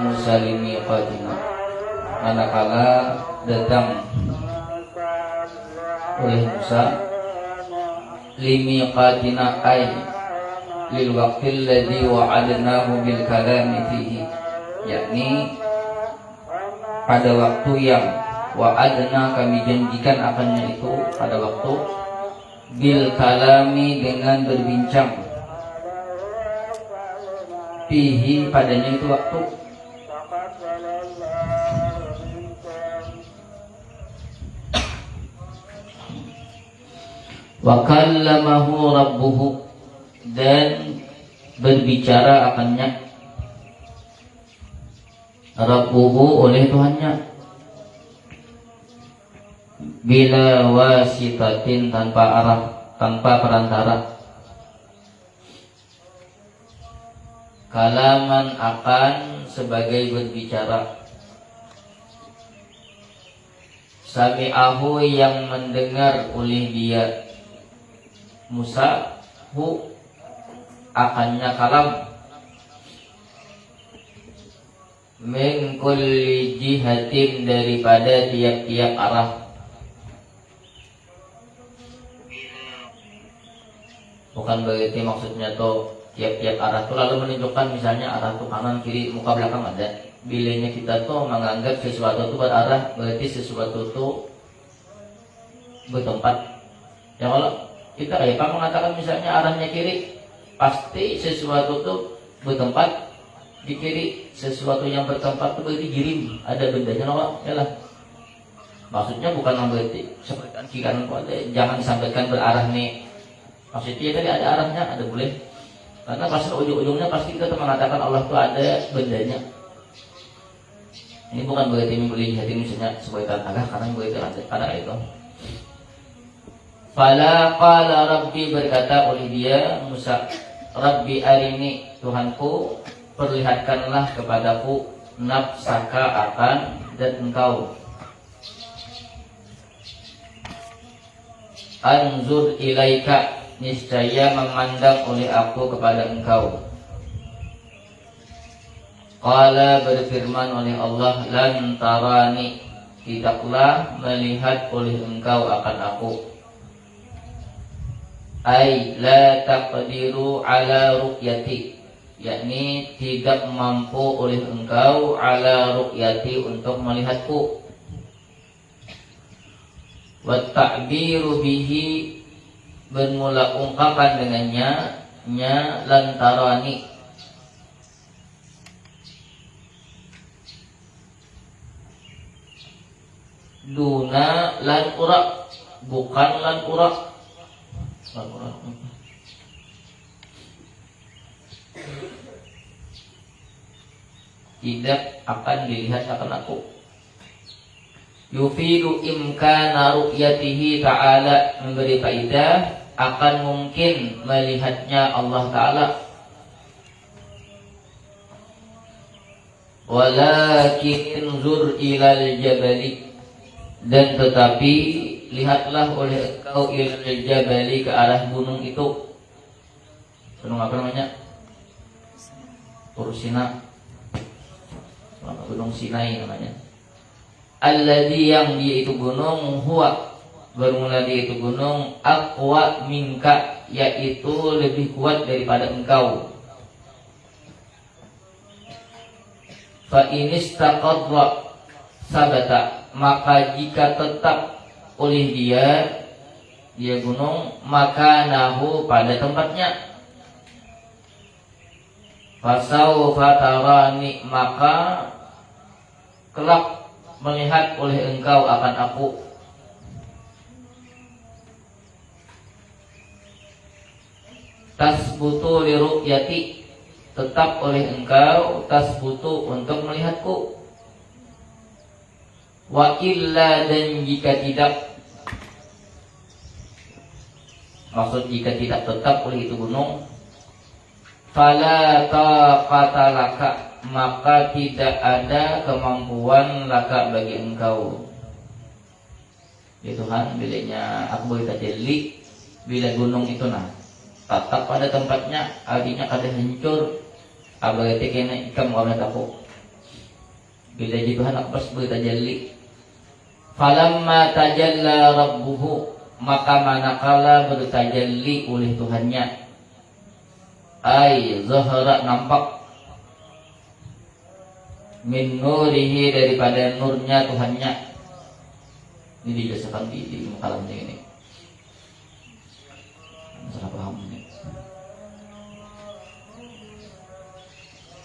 Musalimi qatina, manakala datang oleh Musa limiqatina ay lil waqtil ladzi wa'adnahu bil kalami fihi, yakni pada waktu yang wa'adna kami janjikan akannya itu, pada waktu bil kalami dengan berbincang, fihi padanya itu waktu. Wa kallamahu rabbuhu, dan berbicara akannya rabbuhu oleh Tuhannya, bila wasitatin tanpa arah, tanpa perantara. Kalaman akan sebagai berbicara, sami'ahu yang mendengar oleh dia Musa, hu akannya kalam, min kulli jihatin daripada tiap-tiap arah. Bukan berarti maksudnya tuh tiap-tiap arah tuh lalu menunjukkan misalnya arah tuh kanan kiri muka belakang ada. Bilanya kita tuh menganggap sesuatu tuh berarah, berarti sesuatu tuh bertempat. Ya kalau kita kayak mengatakan misalnya arahnya kiri, pasti sesuatu tuh bertempat di kiri. Sesuatu yang bertempat tuh berarti giring, ada bendanya loh, ya lah. Maksudnya bukan berarti seperti kiri kanan kok ada, jangan disampaikan berarah nih. Maksudnya tadi ada arahnya, ada boleh. Karena pas ujung-ujungnya pasti kita tuh mengatakan Allah tuh ada bendanya. Ini bukan berarti membeli hati misalnya sebagai tanda, karena berarti ada itu. Fala qala rabbi, berkata oleh dia Musa, Rabbi arini, Tuhanku perlihatkanlah kepadaku, nafsaka akan dan engkau, anzur ilaika, niscaya memandang oleh aku kepada engkau. Qala, berfirman oleh Allah, lan tarani, tidaklah melihat oleh engkau akan aku. Ay la taqdiru ala ru'yati, yakni tidak mampu oleh engkau ala ru'yati, untuk melihatku. Wa ta'biru bihi, bermula ungkapan dengannya, nya lantarani, duna lan ura, bukan lan ura. Tidak akan dilihat akan aku. Yufidu imkana ru'yatihi ta'ala, memberi faedah akan mungkin melihatnya Allah Ta'ala. Walakin zur ilal jabali, dan tetapi lihatlah oleh engkau ilal jabali, ke arah gunung itu. Gunung apa namanya? Tursina, Gunung Sinai namanya. Alladzi, yang dia itu gunung, huwa, bermula dia itu gunung, aqwa minka, yaitu lebih kuat daripada engkau. Fa inistaqadra sabata, maka jika tetap oleh dia gunung, maka nahu, pada tempatnya. Fasaufa tarani, maka kelak melihat oleh engkau akan aku. Tasbutu li ru'yati, tetap oleh engkau, tasbutu, untuk melihatku. Wa illa, dan jika tidak, maksud jika tidak tetap oleh itu gunung, fala taqata laka, maka tidak ada kemampuan laka bagi engkau. Ya Tuhan, bilanya aku boleh tajalli, bila gunung itu tetap pada tempatnya, artinya kada hancur, Abagati kena ikam orang tapo. Bila jibahan akbas bertajalli. Falamma tajalla rabbuhu, maka manakala bertajalli oleh Tuhannya, ay zahara nampak, min nurihi daripada nurnya Tuhannya. Ini dijelaskan di makalamnya ini. Salah paham ini.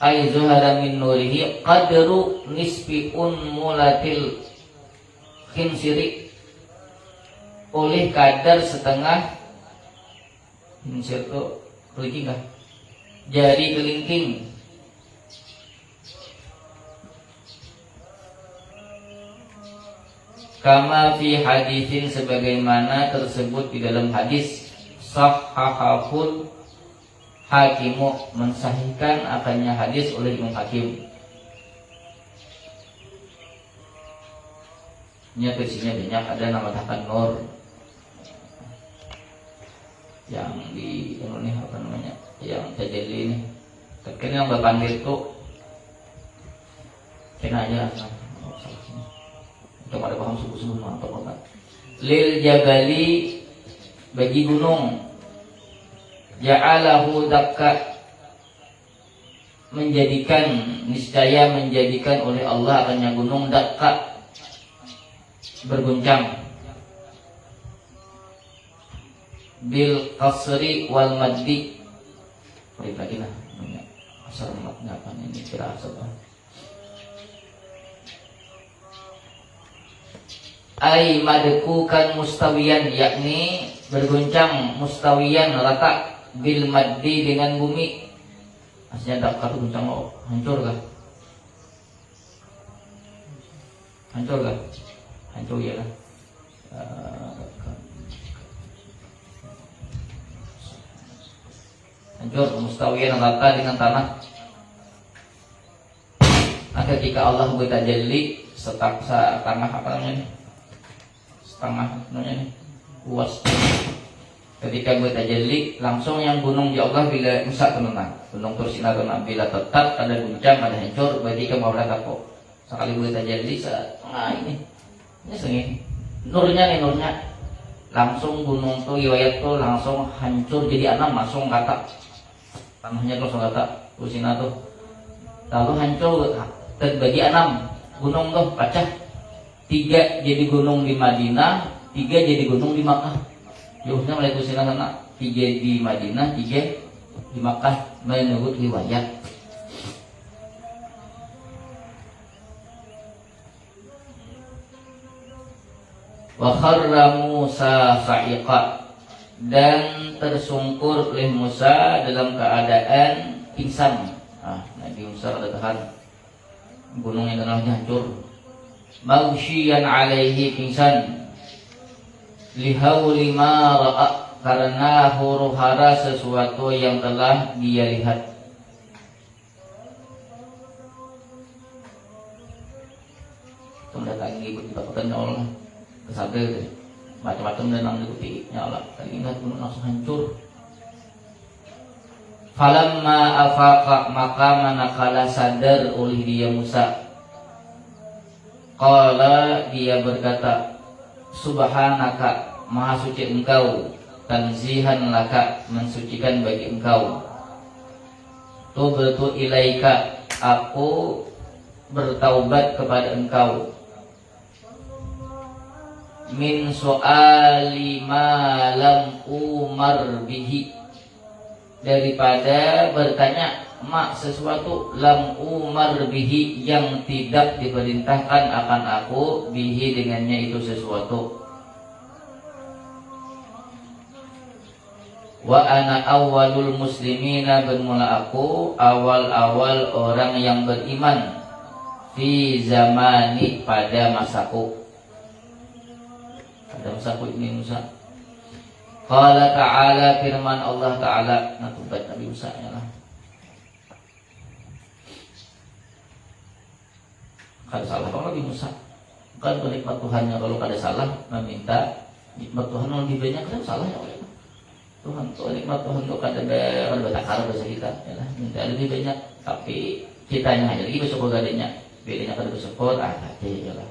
Ay zuhara min nurihi qadru nisfi unmulatil khinsiri, oleh kadar setengah khinsir itu kelingking kah? Jari kelingking. Kama fi hadisin, sebagaimana tersebut di dalam hadis. Sahhahul Hakimu, mensahihkan akannya hadis oleh Imam Hakim. Ini versinya banyak, ada nama Takan Nur yang di ini apa namanya, yang tajalli ini. Terkini yang berpanggil itu kena aja untuk ada paham subuh-subuh mantap banget. Lil jabali, bagi gunung, ja'alahu dakka, menjadikan, niscaya menjadikan oleh Allah akannya gunung dakka, berguncang, bil qasri wal maddi. Baik lagi nah, asal matnya apa ini kira asal. Ai madkukan mustawiyan, yakni berguncang mustawiyan rata, bil maddi dengan bumi. Maksudnya dakka itu guncang, oh hancur kah? Hancur kah? Hancur ya kan? Hancur mustawiyan rata dengan tanah. Nah, ketika Allah bertajalli setengah apa namanya? Setengah namanya nih, luas. Ketika bertajalli langsung yang gunung di Allah bila rusak tenan, gunung Tursina tenan, bila tetap ada guncang ada hancur, berarti kamu orang kapok. Sekali bertajalli setengah ini segini, nurnya nih, nurnya langsung gunung tuh riwayat tuh langsung hancur jadi enam, langsung kata tanahnya langsung kata Tursina tuh, lalu hancur terbagi enam gunung tuh pecah, 3 jadi gunung di Madinah, 3 jadi gunung di Makkah. Jauhnya mulai Tursina sana, 3 di Madinah, 3 di Makkah, menurut riwayat. Wa kharra Musa sa'iqa, dan tersungkur oleh Musa dalam keadaan pingsan. Nabi Musa ada tahan, gunung yang kenalnya hancur. Maghsyiyan alaihi, pingsan. Lihauli ma ra'a, karena huru-hara sesuatu yang telah dia lihat. Mendatangi ibu-ibu Allah kesadar macam-macam dan mengikuti Allah. Kali ingat gunung langsung hancur. Falamma afaqa, maka manakala sadar oleh dia Musa, qala, dia berkata, subhanaka, maha suci engkau, tanzihan laka, mensucikan bagi engkau, tubtu ilaika, aku bertaubat kepada engkau, min so'ali ma lam umar bihi, daripada bertanya mak sesuatu lam umar bihi, yang tidak diperintahkan akan aku, bihi dengannya itu sesuatu. Wa ana awwalul muslimina, bermula aku awal-awal orang yang beriman, fi zamani, pada masaku. Pada masaku ini Musa. Qala ta'ala, firman Allah Ta'ala, natubat Nabi Musa ya lah. Kada salah kalau Nabi Musa, bukan penikmat Tuhannya, kalau kada salah meminta nikmat Tuhan lebih banyak, kada salah ya Allah. Tuhan tuh nikmat Tuhan tuh kadang bertakar bahasa kita ya lah. Minta lebih banyak tapi kitanya aja lagi besok gadenya bedanya kada bersyukur hati ya lah.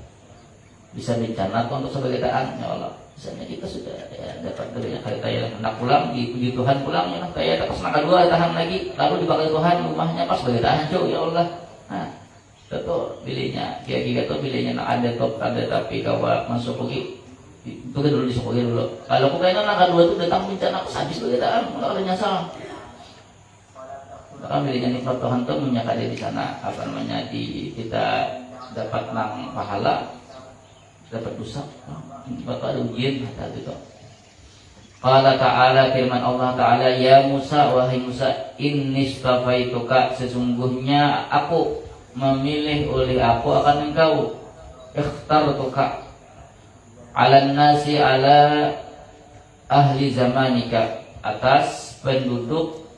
Bisa bencana tuh untuk sebagai taan ya Allah. Misalnya kita sudah ya, dapat dari kali ya hendak pulang dipuji Tuhan pulang ya kayak tak pas dua tahan lagi lalu dipakai Tuhan rumahnya pas sebagai tahan jauh ya Allah. Nah itu bilihnya kira-kira tuh bilihnya nak ada top ada tapi kawa masuk lagi itu kan dulu disukai dulu. Kalau aku kayaknya angka 2 itu datang bencana pas habis begitu malah ada nyasar. Maka milihnya nikmat Tuhan tuh menyatakan di sana apa namanya di kita dapat nang pahala dapat dosa. Bapak ada ujian tadi itu. Qala ta'ala firman Allah Ta'ala ya Musa wahai Musa inni istafaituka sesungguhnya aku memilih oleh aku akan engkau ikhtartuka ala nasi ala ahli zamanika atas penduduk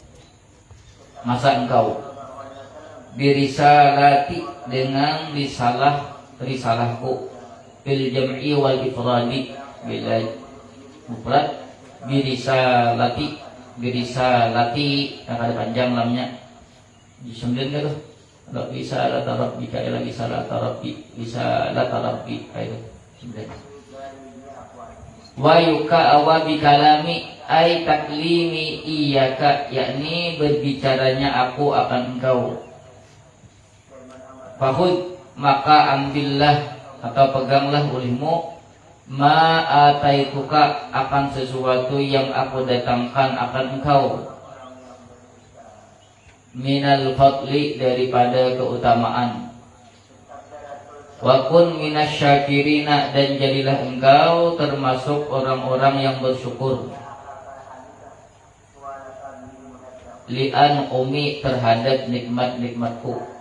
masa engkau birisalati dengan risalahku bil jam'i wal ifradi bila mufrad birisalati yang ada panjang lamnya di 9 kan tuh kalau bisa la tarabbika ila bisa la tarabbi itu 9 wa yuka awabi kalami ay taklimi iyaka yakni berbicaranya aku akan engkau fahud maka ambillah atau peganglah olehmu ma ataituka akan sesuatu yang aku datangkan akan engkau minal fadli daripada keutamaan wa kun minasyakirina dan jadilah engkau termasuk orang-orang yang bersyukur li'an umi terhadap nikmat-nikmatku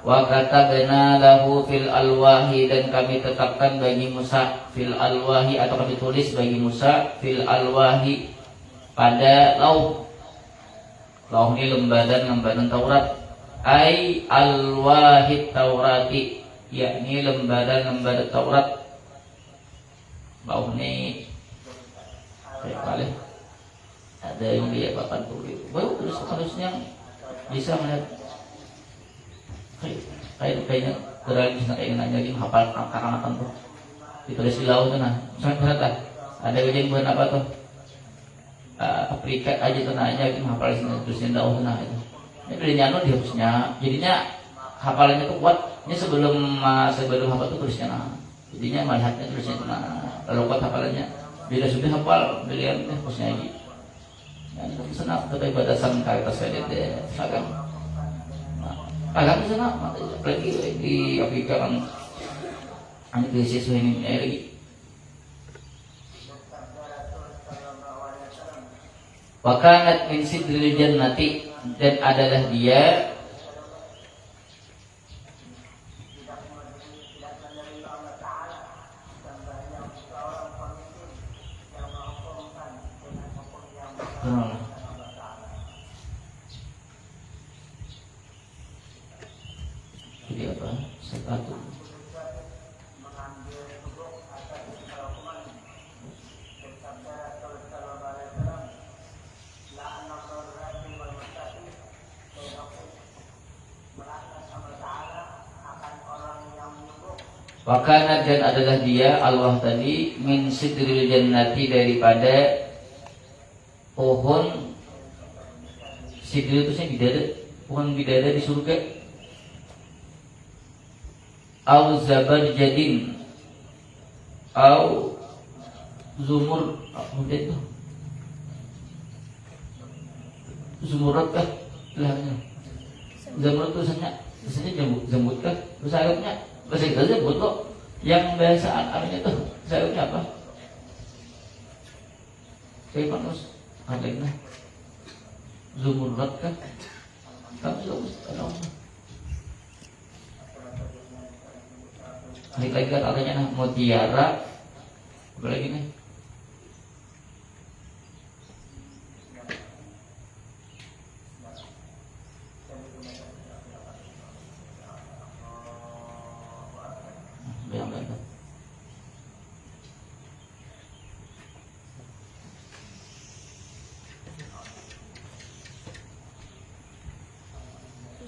wa katabna lahu fil alwahi dan kami tetapkan bagi Musa fil alwahi atau kami tulis bagi Musa fil alwahi pada lauh ini lembaran Taurat ai alwahid Taurati yakni lembaran Taurat bau ini kayak kali ada yang dia papan tulis bau terus harusnya bisa melihat kayaknya terlalu bisa keinginannya lagi hafal angka-angka tuh ditulis di laut tuh nah sangat lah ada kejadian buat apa tuh Afrika aja tuh nanya gitu hafal tulisin laut tuh nah itu ini nyano dihapusnya jadinya hafalannya tuh kuat ini sebelum hafal tuh tulisnya nah jadinya melihatnya tulisnya itu nah kalau kuat hafalannya bila sudah hafal beliau hapusnya lagi dan itu senang tapi batasan kata saya deh sagam agak senang apalagi di Afrika kan hanya krisis ini lagi wakanat min sidril jannati dan adalah dia jadi apa sepatu Wakana dan adalah dia Allah tadi min sidril jannati daripada pohon sidril itu bidadari pohon bidadari di surga au zabarjadin au zumur apa itu zumurat kah belakangnya zumurat itu biasanya jambut kah terus sayapnya bahasa Inggrisnya kok yang bahasa arabnya tuh sayapnya apa saya panus adanya zumurat kah kamu sudah tahu lagi kan artinya mutiara apa lagi nih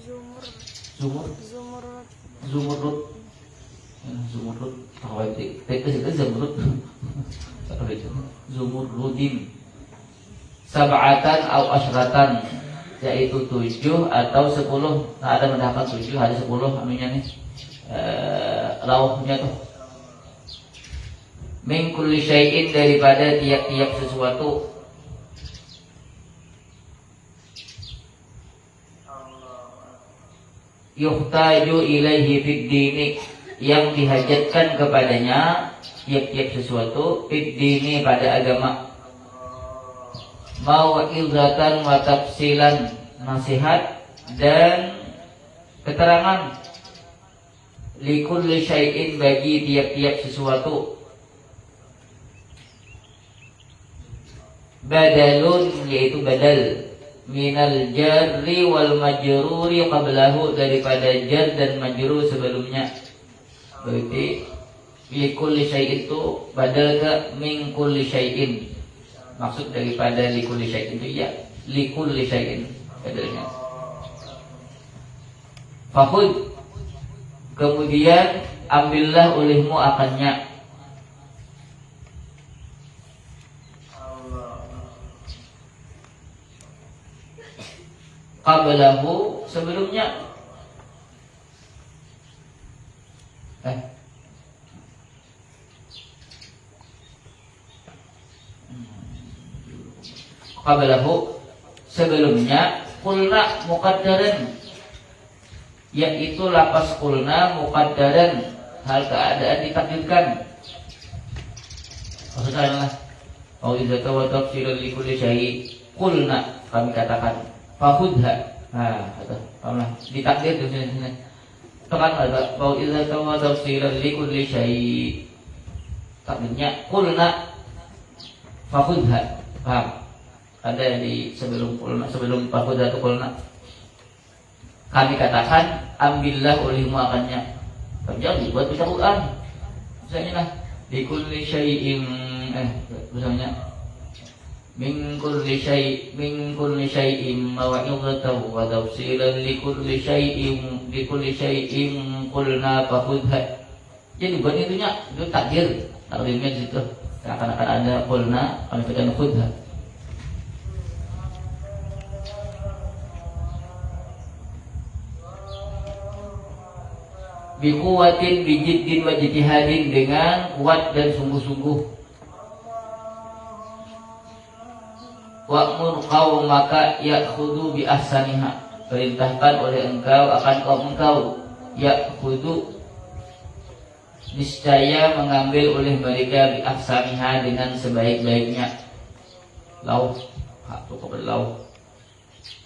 Zumur Zumurrud Zumurrud tawati tetes itu Zumurrud Zumurrudin sab'atan au asyratan, yaitu 7 atau 10. Nah, ada mendapat 7, ada 10 anunya nih. Lauhnya tuh. Min kulli syai'in, daripada tiap-tiap sesuatu. Yuhtaju ilaihi fid dini, yang dihajatkan kepadanya tiap-tiap sesuatu fid dini, pada agama. Mau'izatan wa tafsilan, nasihat dan keterangan. Likulli syai'in, bagi tiap-tiap sesuatu. Badalun, yaitu badal. Minal jarri wal majruri qablahu, daripada jar dan majrur sebelumnya. Berarti likulli syai'in itu badal ke min kulli syai'in. Maksud daripada likulli syai'in itu ya likulli syai'in badalnya. Fakhud, kemudian ambillah olehmu akannya. Qablahu, sebelumnya. Qablahu, sebelumnya. Qulna muqaddaran, yaitu lapas qulna muqaddaran, hal keadaan ditakdirkan. Maksudnya adalah Mau'izatan wa tafsilan likulli syai'. Qulna, kami katakan. Fakhudha, nah, itu, paham, ditakdir di sini. Tekan ada Mau'izatan wa tafsilan likulli syai'. Takdirnya qulna fakhudha, paham? Ada di sebelum qulna, sebelum fakhudha itu qulna. Kami katakan ambillah olehmu akannya. Jangan dibuat baca Quran. Misalnya lah likulli syai'in, misalnya min kulli syai'in maw'izatan wa tafsilan likulli syai'in qulna fakhudha. Jadi buat itunya itu takdirnya di situ. Akan ada qulna, kami katakan khudha. Biquwatin bijiddin wa jitihadin, dengan kuat dan sungguh-sungguh. Wa'mur qaumaka ya'khudhu bi ahsaniha, perintahkan oleh engkau akan kaum engkau ya'khudhu, niscaya mengambil oleh mereka bi ahsaniha, dengan sebaik-baiknya. Lau, cukup lau.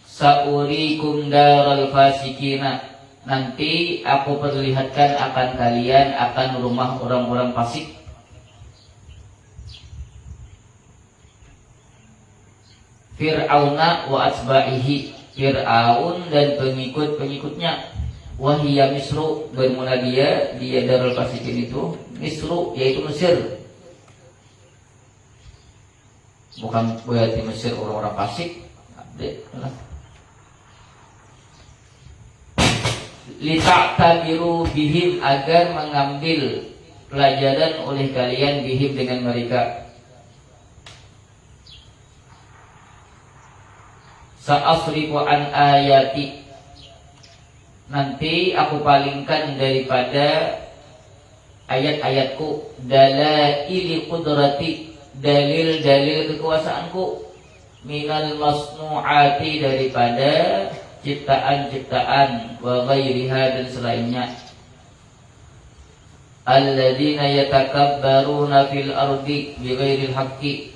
Sa'urikum daral fasikina, nanti aku perlihatkan akan kalian akan rumah orang-orang fasik. Fir'auna wa asba'ihi, Fir'aun dan pengikut-pengikutnya. Wahiyya Misru, bermula dia Darul Fasikin itu Misru, yaitu Mesir. Bukan berarti Mesir orang-orang fasik. Lita'tabiru bihim, agar mengambil pelajaran oleh kalian bihim, dengan mereka. Sa'asrifu an ayati, nanti aku palingkan daripada ayat-ayatku. Dalaili qudrati, dalil-dalil kekuasaanku. Minal masnu'ati, daripada ciptaan-ciptaan. Wa ghairiha, dan selainnya. Alladzina yatakabbaruna fil ardi bighairil haqqi,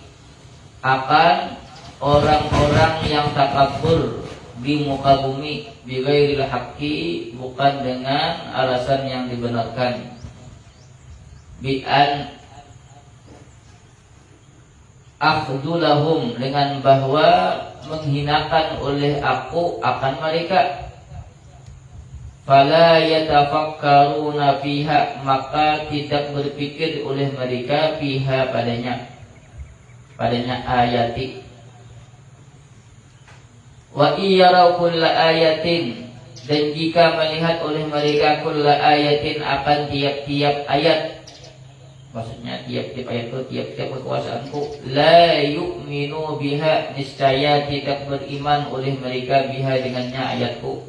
akan orang-orang yang takabur di muka bumi bighairil haqqi, bukan dengan alasan yang dibenarkan. Bi'an akhdulahum, dengan bahwa menghinakan oleh aku akan mereka. Fala yatafakkaruna fiha, maka tidak berpikir oleh mereka fiha, padanya ayati. Wa iyarau kulla ayatin, Dan jika melihat oleh mereka kulla ayatin akan tiap-tiap ayat, maksudnya tiap-tiap ayat itu tiap-tiap kekuasaanku, la yu'minu biha, niscaya tidak beriman oleh mereka biha dengannya ayatku.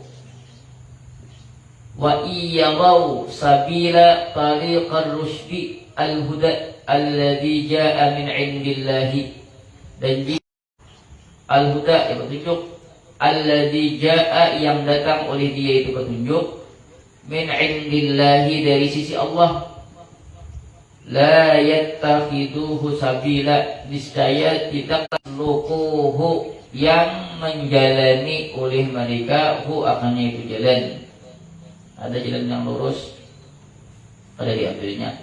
Wa iyyaw sabila tariqar rusydi al-huda alladhi jaa min indillahi, dan jika al-huda yang petunjuk, alladhi jaa yang datang oleh dia itu petunjuk, min indillahi dari sisi Allah, la yattakhiduhu sabila, niscaya tidak lukuhu yang menjalani oleh mereka hu akannya itu jalan. Ada jalan yang lurus, ada diambilnya.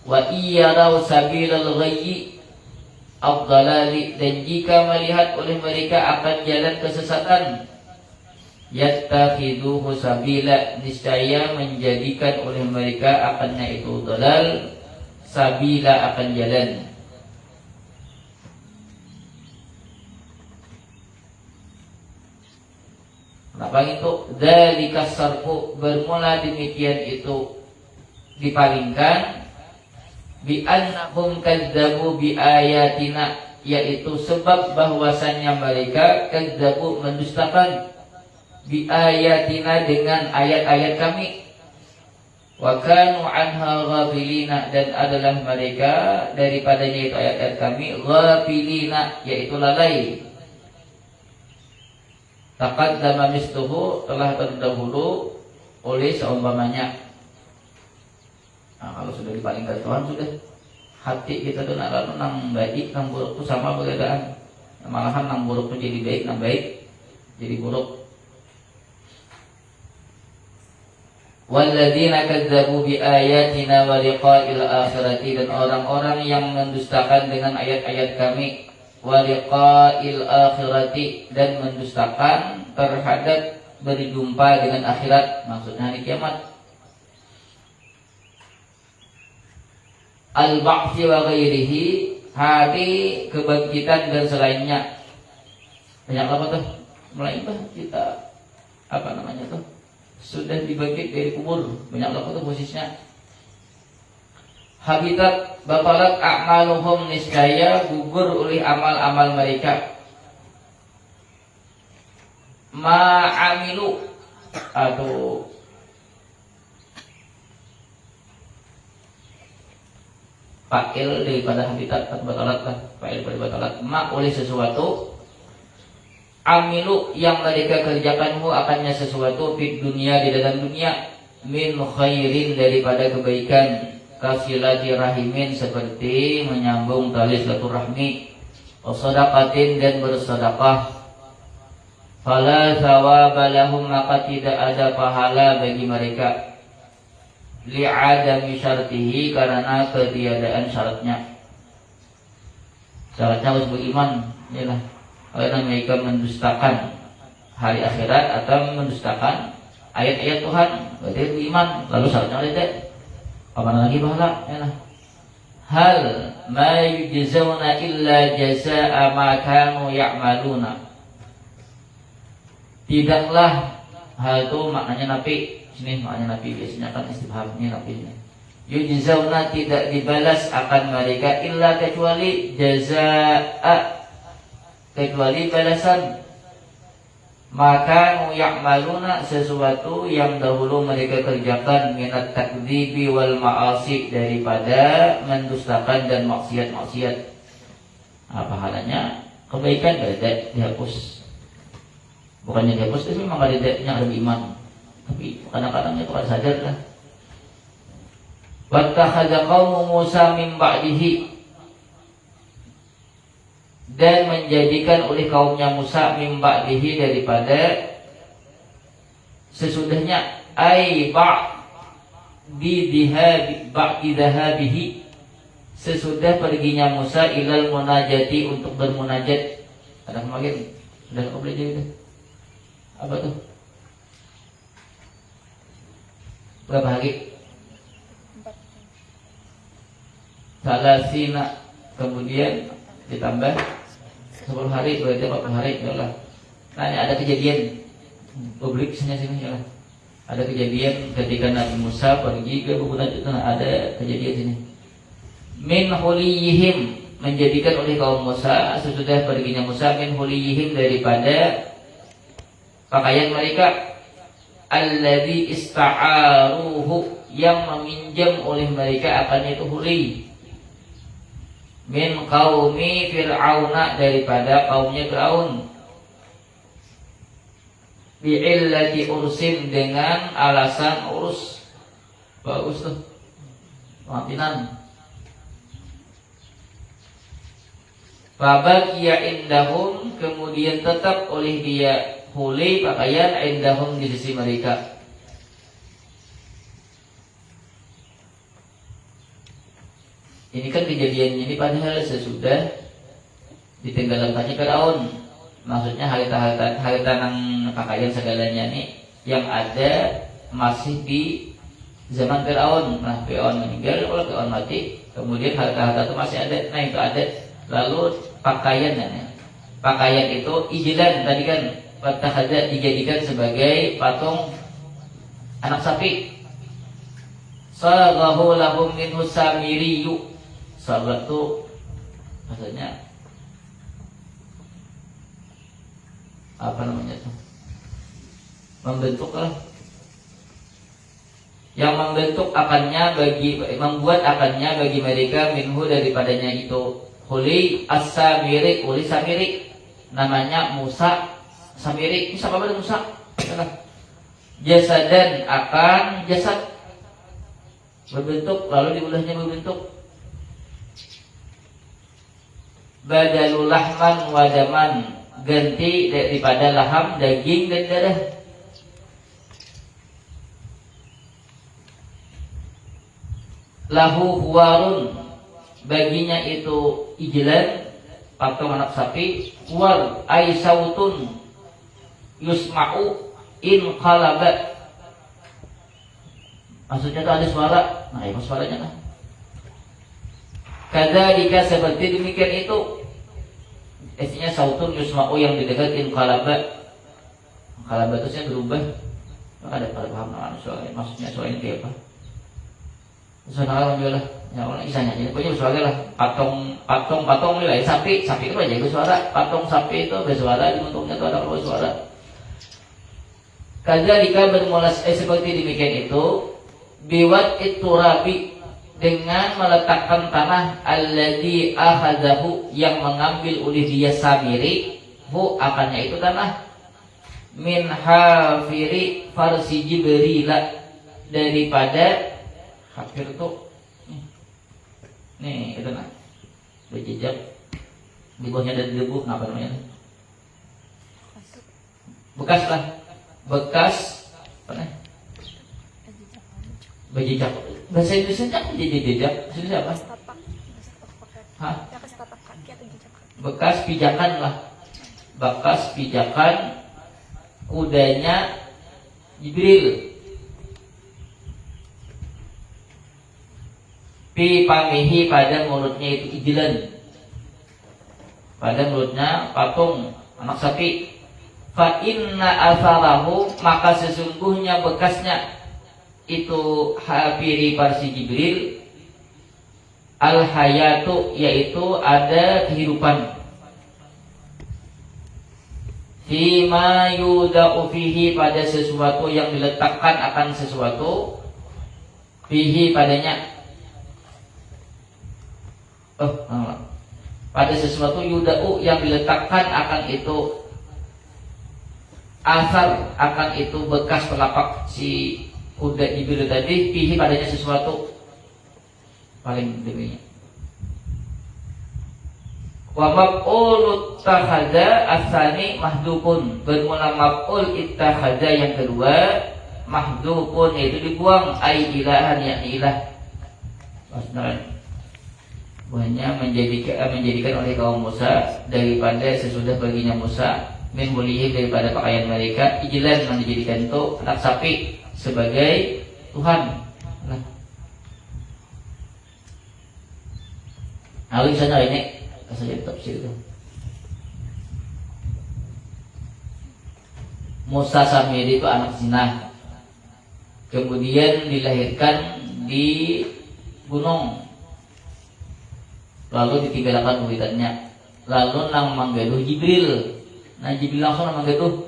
Wa iyaraw sabilal ghayyi ad-dalali, dan jika melihat oleh mereka akan jalan kesesatan, yattakhiduhu sabila, niscaya menjadikan oleh mereka akannya itu dalal, sabila akan jalan. Kenapa itu? Dzalika sarfu, bermula demikian itu dipalingkan, bi annahum kadzabu bi ayatina, yaitu sebab bahwasannya mereka kadzabu mendustakan, bi ayatina dengan ayat-ayat kami, wa kanu anha ghafilina, dan adalah mereka daripadanya itu ayat-ayat kami ghafilina, yaitu lalai. Taqaddama misluhu, telah terdahulu oleh seumpamanya. Nah, kalau sudah dipalingkan Tuhan, sudah hati kita tuh nang baik nang buruk itu sama perbedaan. Malahan nang buruk itu jadi baik, nang baik jadi buruk. Walladzina kadzdzabu bi ayatina wa liqa'il akhirati, dan orang-orang yang mendustakan dengan ayat-ayat kami, wa liqa'il akhirati, dan mendustakan terhadap berjumpa dengan akhirat, maksudnya hari kiamat. Al-ba'tsi wa ghairihi, hari kebangkitan dan selainnya. Banyak apa tuh? Mulai kita apa namanya tuh? Sudah dibangkit dari kubur. Banyak apa tuh posisinya? Habitat batalat a'maluhum, niscaya gugur oleh amal-amal mereka. Ma'amilu, atau fa'il daripada habitat atau batalat lah, fa'il daripada batalat, ma oleh sesuatu, amilu yang mereka kerjakan hu akannya sesuatu, di dunia di dalam dunia, min khairin daripada kebaikan, kasilati rahimin seperti menyambung tali silaturahmi, wasadaqatin dan bersedekah, fala thawaba lahum, maka tidak ada pahala bagi mereka, li'adami syartihi, karena ketiadaan syaratnya. Syaratnya harus beriman, yalah. Karena mereka mendustakan hari akhirat atau mendustakan ayat-ayat Tuhan, berarti beriman, lalu syaratnya tidak. Apa lagi pahala? Ya. Hal ma yujzauna illa jazaa ma kanu ya'maluna. Tidaklah, hal itu maknanya nafi. Sini maknanya nafi, biasanya kan istifham, ini nafinya. Yujzauna, tidak dibalas akan mereka, illa kecuali jazaa, kecuali balasan, maka ya'maluna, sesuatu yang dahulu mereka kerjakan, minat takdzibi wal ma'asi, daripada mendustakan dan maksiat-maksiat. Apa halanya? Kebaikan tidak dihapus. Bukannya dihapus, tapi memang ada iman. Tapi kadang-kadang itu ada sadar lah. Wattakhadha qaumu Musa min ba'dihi, dan menjadikan oleh kaumnya Musa min ba'dihi, daripada sesudahnya, ai ba'di dhahabihi, sesudah perginya Musa ilal munajati, untuk bermunajat. Ada kemarin sudah kau belajar itu apa tuh? Berapa hari? Salasina, kemudian ditambah 10 hari, berarti 40 hari. Yalah. Nah, ini ada kejadian publik sini ya. Ada kejadian ketika Nabi Musa pergi ke Bukit Najud, ada kejadian sini. Min huliyihim, menjadikan oleh kaum Musa sesudah perginya Musa, min huliyihim, daripada pakaian mereka, alladzi ista'aruhu, yang meminjam oleh mereka akan itu huli, min qaumi fir'auna, daripada kaumnya Fir'aun, bi'illati ursin, dengan alasan urus. Bagus tuh, pengampinan. Fabaqiya indahum, kemudian tetap oleh dia huli pakaian, indahum, di sisi mereka. Ini kan kejadian ini padahal sesudah ditenggelamkannya Fir'aun. Maksudnya harta nang pakaian segalanya nih yang ada masih di zaman Fir'aun. Nah, Fir'aun meninggal, kalau Fir'aun mati, kemudian harta itu masih ada. Nah, itu ada. Lalu pakaian itu ijlan tadi kan, wattakhadha, dijadikan sebagai patung anak sapi. Saghahu lahum minhu samiriyu. Sahabat itu maksudnya apa namanya tuh? Membentuk lah. Yang membentuk akannya membuat akannya bagi mereka minhu, daripadanya itu huli as-samiri, huli samiri, namanya Musa samiri. Musa apa Musa? Jasadan, akan jasad berbentuk, lalu diulahnya berbentuk. Badalul lahman wadaman, ganti daripada laham, daging dan darah. Lahu huwarun, baginya itu ijlan, patung anak sapi. Huwar ay sautun yusma'u in qalaba, maksudnya itu ada suara. Nah, itu suaranya kan. Kadzalika, seperti demikian itu. Isinya sautun yusma'u, yang didengar, in qalaba. Qalaba itu saya berubah. Ada pada paham maksudnya soal ini apa? Saudara juga lah, ya orang isanya jadi punya bersuara lah. Patung nilai sapi itu aja bersuara. Patung sapi itu bersuara, di bentuknya itu ada bersuara. Kadzalika, bermula seperti demikian itu. Biwat iturabi, dengan meletakkan tanah, alladzi akhadzahu, yang mengambil oleh dia samiri, hu, akannya itu tanah, min hafiri farsi Jibril, daripada hafir itu nih itu nah berjejak di bawahnya ada debu, apa namanya, bekas lah, bekas apa nih, berjejak. Bahasa Indonesia jejak itu apa? Hah? Bekas pijakan lah, bekas pijakan kudanya Jibril. Pi pamihi, pada mulutnya itu ijlan, pada mulutnya patung anak sapi. Fa inna atharahu, maka sesungguhnya bekasnya itu hafiri farsi Jibril, al hayatu, yaitu ada kehidupan. Fima yuda'u fihi, pada sesuatu yang diletakkan akan sesuatu, fihi, padanya. Pada sesuatu yuda'u, yang diletakkan akan itu, asar, akan itu bekas telapak si kuda Jibril tadi, fihi, padanya sesuatu, paling deminya. Wa maf'ul ittakhadha asani mahdhufun, bermula maf'ul ittakhadha yang kedua, mahdhufun, yaitu dibuang, ai ilahan, yakni ilah. Maksudnya menjadikan oleh kaum Musa, daripada sesudah perginya Musa, min hulihi, daripada pakaian mereka, ijlan, menjadikan itu anak sapi sebagai Tuhan. Nah, di sana ini saja tafsir itu. Musa Samiri itu anak zina. Kemudian dilahirkan di gunung. Lalu ditinggalkan wilayahnya. Lalu nang manggaduh Jibril. Nah Jibril langsung nang manggaduh.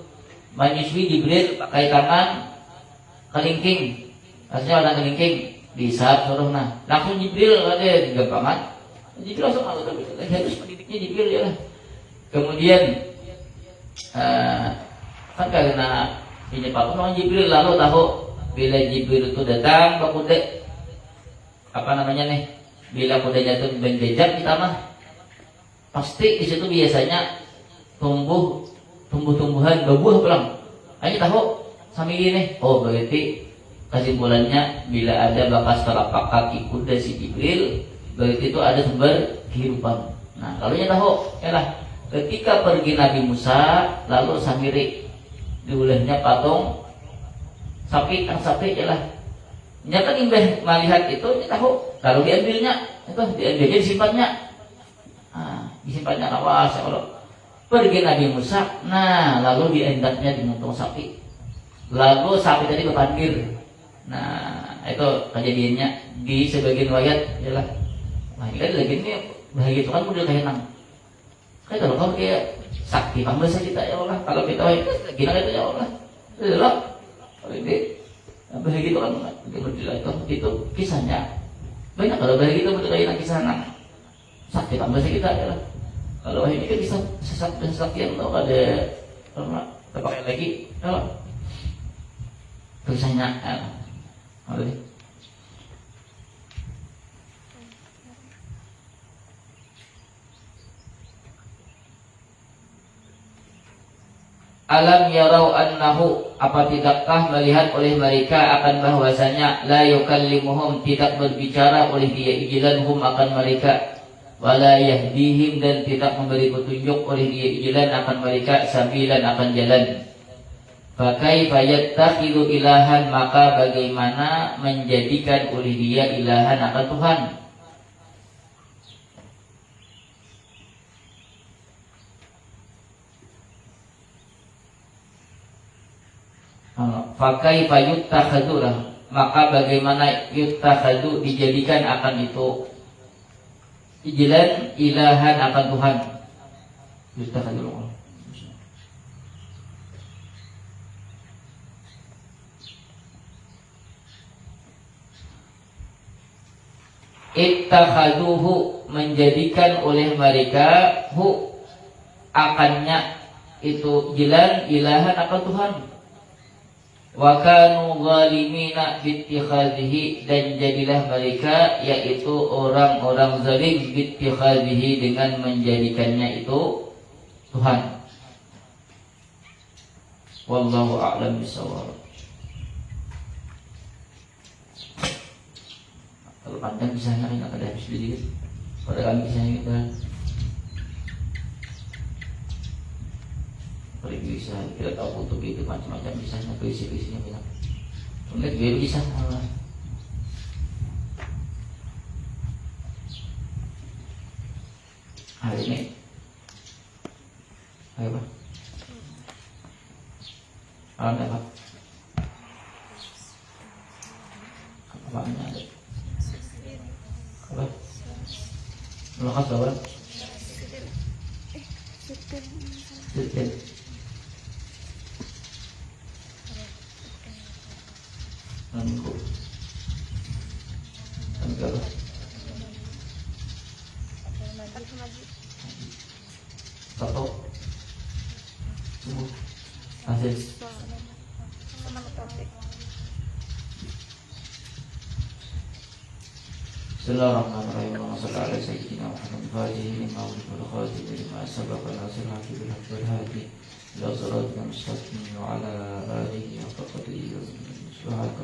Menyusui Jibril pakai tangan kelingking. Artinya orang kelingking diisap suruh nah. Langsung Jibril ada di gampangan. Jibril langsung harus mendidiknya Jibril ya. Kemudian kan karena ini Pak Umar Jibril lalu tahu bila Jibril itu datang ke kuda apa namanya nih bila kudanya itu menjejak di tanah pasti di situ biasanya tumbuh-tumbuhan berbuah pulang. Ayo tahu sambil ini oh berarti kesimpulannya bila ada bekas telapak kaki kuda si Jibril berarti itu ada sumber kehidupan. Nah kalau nya tahu ya lah ketika pergi Nabi Musa lalu Samiri diulahnya patung sapi ya lah. Nyata imbah melihat itu dia tahu lalu diambilnya itu diambilnya disimpannya. Disimpannya awas ya Allah. Pergi Nabi Musa, nah lalu diendaknya di muntung sapi. Lalu sapi tadi berpanggil. Nah itu kejadiannya di sebagian riwayat ya lah. Nah ini kan lagi ini bahagia itu kan model kayak nang. Kayak kalau kamu kayak sakti pambasa kita ya Allah. Kalau kita gila itu ya Allah. Itulah. Kalau ini bahagia itu kan itu kisahnya. Banyak kalau bahagia itu betul kayak kisah nang. Sakti pambasa kita ya Allah. Kalau ini kan bisa sesaktian atau ada apa pakai lagi kalau kisahnya apa ini? Alam yarau annahu apa tidakkah melihat oleh mereka akan bahwasanya la yukallimuhum tidak berbicara oleh dia ijlanhum akan mereka wala yahdihim dan tidak memberi petunjuk oleh dia ijlan akan mereka sabilan akan jalan. Fakaifa yattakhidhu ilahan maka bagaimana menjadikan oleh dia ilahan akan Tuhan. Fakaifa yuttakhadhu maka bagaimana yuttakhadhu dijadikan akan itu ijlan ilahan akan Tuhan. Yuttakhadhu ittakhaduhu menjadikan oleh mereka hu akannya itu jilan ilahan akan Tuhan. Wa kanu zalimina bittikhadhihi dan jadilah mereka yaitu orang-orang zalim bittikhadhihi dengan menjadikannya itu Tuhan. Wallahu a'lam bishawab. Kalau panjang kisahnya kan ada habis sedikit. Pada kami kisahnya kita bisa kita tahu untuk itu macam-macam kisahnya berisi-isinya bilang. Lihat dia kisah Allah. Hari ini, ayo Pak. Alam apa? Apanya ada? Apa? Melakas apa? Setel. Angku. Angkala. Tato. Hasil. Bismillahirrahmanirrahim. Wassallallahu ala sayyidina Muhammad wa alihi wa sahbihi lima sabaqa nasir haqi bil haqq wal hadi ila siratal mustaqim wa ala alihi wa qadrihi wa subhanaka